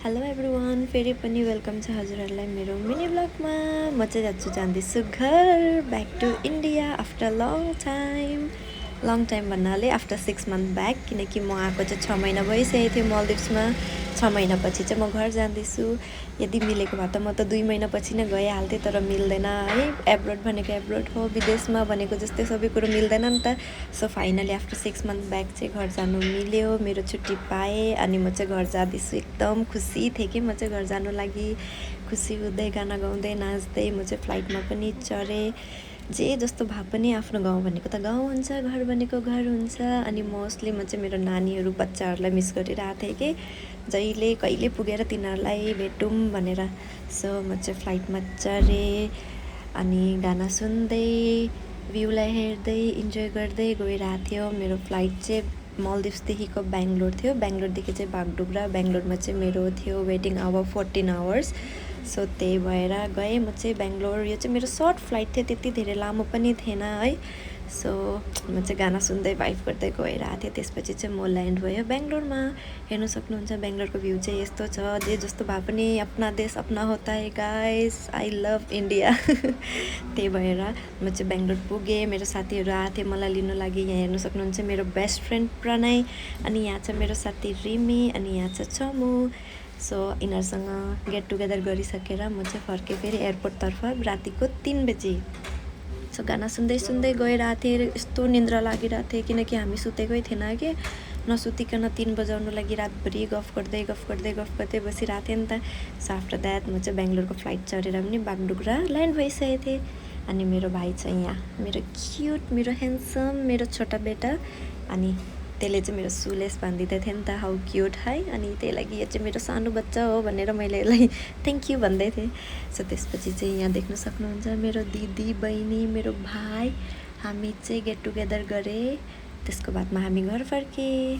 Hello everyone, फेरि पनि welcome छ हजुरहरूलाई मेरो मिनी ब्लगमा। म चाहिँ जाँदैछु घर, back to India after long time भन्नाले आफ्टर 6 मन्थ ब्याक, किनकि म आएको चाहिँ 6 महिना भइसकेको थियो मल्दिप्समा। 6 महिनापछि चाहिँ म घर जाँदैछु। यदि मिलेको भए त म त 2 महिनापछि नै गइहाल्थेँ, तर मिल्दैन है। एब्रोड भनेको एब्रोड हो, विदेशमा भनेको जस्तै सबै कुरो मिल्दैन नि त। So finally after 6 month back चाहिँ घर जानु मिल्यो, मेरो छुट्टी पाएँ अनि म चाहिँ घर जाँदैछु। एकदम खुसी थिएँ कि म चाहिँ घर जानु लागि। खुसी हुँदै गाना गाउँदै नाच्दै म चाहिँ फ्लाइटमा पनि चढेँ। जे जस्तो भए पनि आफ्नो गाउँ भनेको त गाउँ हुन्छ, घर भनेको घर हुन्छ। अनि मोस्टली म चाहिँ मेरो नानीहरू बच्चाहरूलाई मिस गरिरहेको थिएँ कि जहिले कहिले पुगेर तिनीहरूलाई भेटौँ भनेर। सो म चाहिँ फ्लाइटमा चढेँ अनि गाना सुन्दै भ्यूलाई हेर्दै इन्जोय गर्दै गइरहेको थियो। मेरो फ्लाइट चाहिँ मल्दिप्सदेखिको बेङ्गलोर थियो, बेङ्गलोरदेखि चाहिँ बागडोग्रा। बेङ्गलोरमा चाहिँ मेरो थियो वेटिङ आवर 14 आवर्स। सो त्यही भएर गएँ म चाहिँ बेङ्गलोर। यो चाहिँ मेरो सर्ट फ्लाइट थियो, त्यति धेरै लामो पनि थिएन है। सो म चाहिँ गाना सुन्दै भाइब गर्दै गइरहेको थिएँ। त्यसपछि चाहिँ म ल्यान्ड भयो बेङ्गलोरमा। हेर्नु सक्नुहुन्छ बेङ्गलोरको भ्यू चाहिँ यस्तो छ। जे जस्तो भए पनि अपना देश अपना होता है गाइस, आई लभ इन्डिया। त्यही भएर म चाहिँ बेङ्गलोर पुगेँ। मेरो साथीहरू आएको थियो मलाई लिनु लागि। यहाँ हेर्नु सक्नुहुन्छ मेरो बेस्ट फ्रेन्ड प्रणय, अनि यहाँ छ मेरो साथी रिमी, अनि यहाँ छ चमु। सो यिनीहरूसँग गेट टुगेदर गरिसकेर म चाहिँ फर्केँ फेरि एयरपोर्टतर्फ रातिको 3 बजी। सो गाना सुन्दै सुन्दै गइरहेको थिएँ। यस्तो निन्द्रा लागिरहेको थियो किनकि हामी सुतेकै थिएन कि। नसुतिकन 3 बजाउनु लागि रातभरि गफ गर्दै बसिरहेको थिएँ नि त। सो आफ्टर द्याट म चाहिँ बेङ्गलोरको फ्लाइट चढेर पनि बागडोग्रा ल्यान्ड भइसकेको थिएँ। अनि मेरो भाइ छ यहाँ, मेरो क्युट, मेरो ह्यान्डसम, मेरो छोटा बेटा। अनि त्यसले चाहिँ मेरो सुलेस बाँधिदिँदै थियो नि त, हाउ क्युट है। अनि त्यही लागि यो चाहिँ मेरो सानो बच्चा हो भनेर मैले यसलाई थ्याङ्क यू भन्दै थिएँ। सो त्यसपछि चाहिँ यहाँ देख्न सक्नुहुन्छ मेरो दिदी, बहिनी, मेरो भाइ, हामी चाहिँ गेट टुगेदर गरेँ। त्यसको बादमा हामी घर फर्केँ।